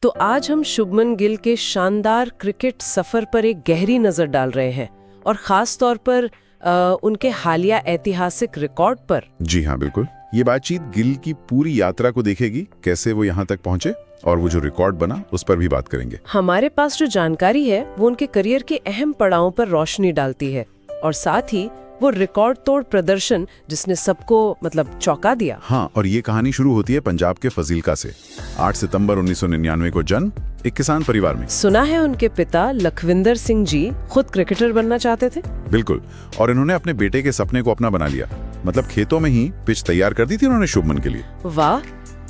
तो आज हम शुभमन गिल के शानदार क्रिकेट सफर पर एक गहरी नजर डाल रहे हैं और खास तौर पर उनके हालिया ऐतिहासिक रिकॉर्ड पर। जी हाँ, बिल्कुल। ये बातचीत गिल की पूरी यात्रा को देखेगी, कैसे वो यहाँ तक पहुँचे और वो जो रिकॉर्ड बना उस पर भी बात करेंगे। हमारे पास जो जानकारी है वो उनके करियर के अहम पड़ावों पर रोशनी डालती है और साथ ही वो रिकॉर्ड तोड़ प्रदर्शन जिसने सबको चौंका दिया। हाँ, और ये कहानी शुरू होती है पंजाब के फजीलका से। 8 सितंबर 1999 को जन्म एक किसान परिवार में। सुना है उनके पिता लखविंदर सिंह जी खुद क्रिकेटर बनना चाहते थे। बिल्कुल, और इन्होंने अपने बेटे के सपने को अपना बना लिया। खेतों में ही पिच तैयार कर दी थी उन्होंने शुभमन के लिए। वाह,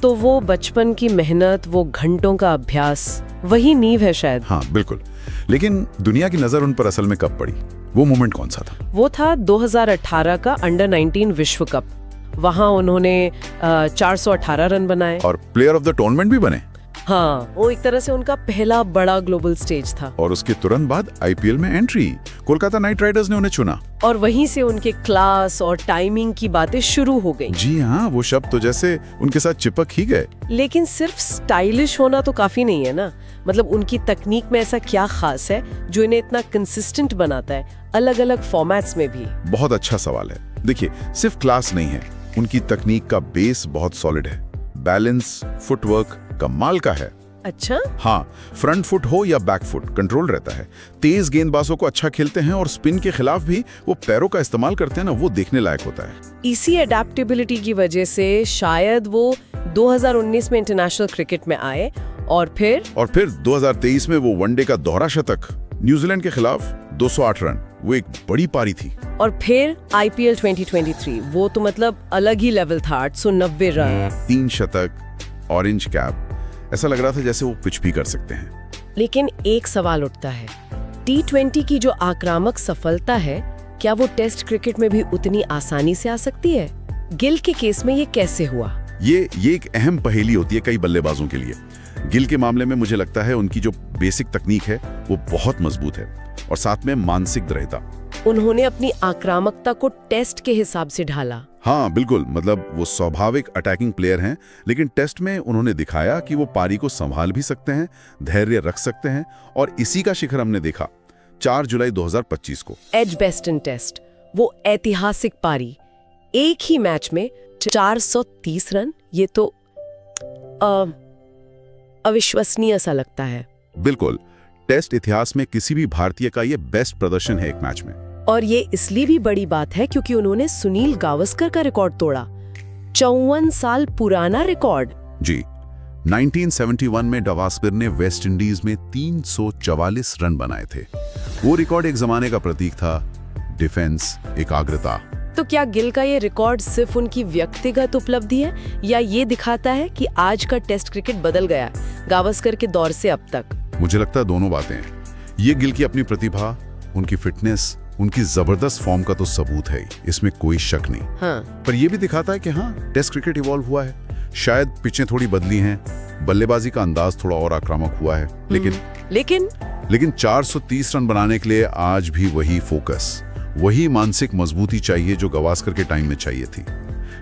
तो वो बचपन की मेहनत, वो घंटों का अभ्यास, वही नींव है शायद। हाँ बिल्कुल, लेकिन दुनिया की नजर उन पर असल में कब पड़ी? वो मोमेंट कौन सा था? वो था 2018 का अंडर 19 विश्व कप। वहाँ उन्होंने 418 रन बनाए और प्लेयर ऑफ द टूर्नामेंट भी बने। हाँ, वो एक तरह से उनका पहला बड़ा ग्लोबल स्टेज था। और उसके तुरंत बाद आईपीएल में एंट्री, कोलकाता नाइट राइडर्स ने उन्हें चुना। और वहीं से उनके क्लास और टाइमिंग की बातें शुरू हो गई। जी हाँ, वो शब्द तो जैसे उनके साथ चिपक ही गए। लेकिन सिर्फ स्टाइलिश होना तो काफी नहीं है ना। उनकी तकनीक में ऐसा क्या खास है जो इन्हें इतना कंसिस्टेंट बनाता है अलग अलग फॉर्मेट्स में भी? बहुत अच्छा सवाल है। देखिए, सिर्फ क्लास नहीं है, उनकी तकनीक का बेस बहुत सॉलिड है। बैलेंस, फुटवर्क कमाल का है। अच्छा? हाँ, फ्रंट फुट हो या बैक फुट, कंट्रोल रहता है। तेज गेंदबाजों को अच्छा खेलते हैं और स्पिन के खिलाफ भी वो पैरों का इस्तेमाल करते हैं ना, वो देखने लायक होता है। इसी अडेप्टेबिलिटी की वजह से शायद वो 2019 में इंटरनेशनल क्रिकेट में आए और फिर 2023 में वो वनडे का दोहरा शतक, न्यूजीलैंड के खिलाफ 208 रन, वो एक बड़ी पारी थी। और फिर आईपीएल 2023, वो तो अलग ही लेवल था। 890 रन, 3 शतक, ऑरेंज कैप। ऐसा लग रहा था जैसे वो कुछ भी कर सकते हैं। लेकिन एक सवाल उठता है, T20 की जो आक्रामक सफलता है, क्या वो टेस्ट क्रिकेट में भी उतनी आसानी से आ सकती है? गिल के केस में ये कैसे हुआ? ये एक अहम पहेली होती है कई बल्लेबाजों के लिए। गिल के मामले में मुझे लगता है उनकी जो बेसिक तकनीक है वो बहुत मजबूत है और साथ में मानसिक दृढ़ता। उन्होंने अपनी आक्रामकता को टेस्ट के हिसाब से ढाला। हाँ बिल्कुल, वो स्वाभाविक अटैकिंग प्लेयर हैं, लेकिन टेस्ट में उन्होंने दिखाया कि वो पारी को संभाल भी सकते हैं, धैर्य रख सकते हैं, और इसी का शिखर हमने देखा 4 जुलाई 2025 को एजबेस्टन टेस्ट। वो ऐतिहासिक पारी, एक ही मैच में 430 रन, ये तो अविश्वसनीय सा लगता है। बिल्कुल, टेस्ट इतिहास में किसी भी भारतीय का ये बेस्ट प्रदर्शन है एक मैच में। और ये इसलिए भी बड़ी बात है क्योंकि उन्होंने सुनील गावस्कर का रिकॉर्ड तोड़ा, 54 साल पुराना रिकॉर्ड। जी, 1971 में गावस्कर ने वेस्ट इंडीज में 344 रन बनाए थे। वो रिकॉर्ड एक जमाने का प्रतीक था, डिफेंस, एकाग्रता। तो क्या गिल का ये रिकॉर्ड सिर्फ उनकी व्यक्तिगत उपलब्धि है या ये दिखाता है कि आज का टेस्ट क्रिकेट बदल गया गावस्कर के दौर से अब तक? मुझे लगता है दोनों बातें हैं। ये गिल की अपनी प्रतिभा, उनकी फिटनेस, उनकी जबरदस्त फॉर्म का तो सबूत है, इसमें कोई शक नहीं। हाँ। पर यह भी दिखाता है कि हाँ, टेस्ट क्रिकेट इवॉल्व हुआ है। शायद पिचें थोड़ी बदली हैं, बल्लेबाजी का अंदाज थोड़ा और आक्रामक हुआ है, लेकिन 430 रन बनाने के लिए आज भी वही फोकस, वही मानसिक मजबूती चाहिए जो गावस्कर के टाइम में चाहिए थी।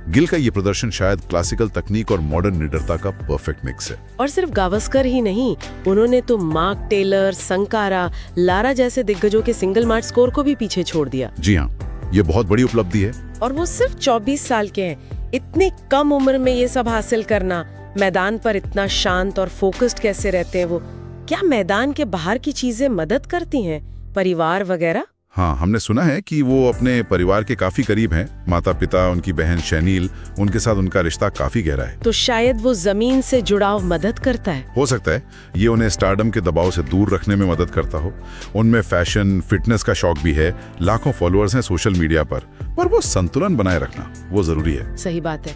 गिल का ये प्रदर्शन शायद क्लासिकल तकनीक और मॉडर्न निडरता का परफेक्ट मिक्स है। और सिर्फ गावस्कर ही नहीं, उन्होंने तो मार्क टेलर, संकारा, लारा जैसे दिग्गजों के सिंगल मार्च स्कोर को भी पीछे छोड़ दिया। जी हाँ, ये बहुत बड़ी उपलब्धि है। और वो सिर्फ 24 साल के हैं। इतनी कम उम्र में ये सब हासिल करना, मैदान पर इतना शांत और फोकस्ड कैसे रहते हैं वो? क्या मैदान के बाहर की चीजें मदद करती हैं, परिवार वगैरह? हाँ, हमने सुना है कि वो अपने परिवार के काफी करीब हैं। माता पिता, उनकी बहन शैनील, उनके साथ उनका रिश्ता काफी गहरा है। तो शायद वो जमीन से जुड़ाव मदद करता है। हो सकता है ये उन्हें स्टारडम के दबाव से दूर रखने में मदद करता हो। उनमें फैशन, फिटनेस का शौक भी है, लाखों फॉलोअर्स हैं सोशल मीडिया पर वो संतुलन बनाए रखना वो जरूरी है। सही बात है।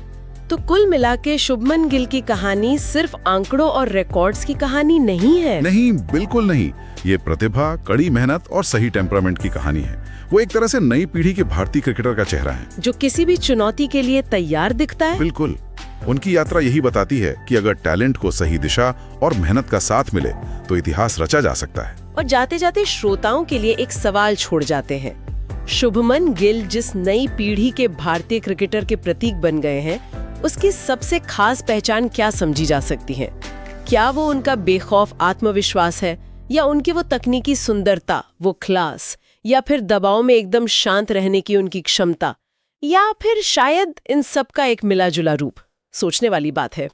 तो कुल मिला के शुभमन गिल की कहानी सिर्फ आंकड़ों और रिकॉर्ड्स की कहानी नहीं है। नहीं, बिल्कुल नहीं। ये प्रतिभा, कड़ी मेहनत और सही टेम्परामेंट की कहानी है। वो एक तरह से नई पीढ़ी के भारतीय क्रिकेटर का चेहरा है जो किसी भी चुनौती के लिए तैयार दिखता है। बिल्कुल, उनकी यात्रा यही बताती है कि अगर टैलेंट को सही दिशा और मेहनत का साथ मिले तो इतिहास रचा जा सकता है। और जाते जाते श्रोताओं के लिए एक सवाल छोड़ जाते हैं, शुभमन गिल जिस नई पीढ़ी के भारतीय क्रिकेटर के प्रतीक बन गए हैं, उसकी सबसे खास पहचान क्या समझी जा सकती है? क्या वो उनका बेखौफ आत्मविश्वास है, या उनकी वो तकनीकी सुंदरता, वो क्लास, या फिर दबाव में एकदम शांत रहने की उनकी क्षमता, या फिर शायद इन सब का एक मिला जुला रूप? सोचने वाली बात है।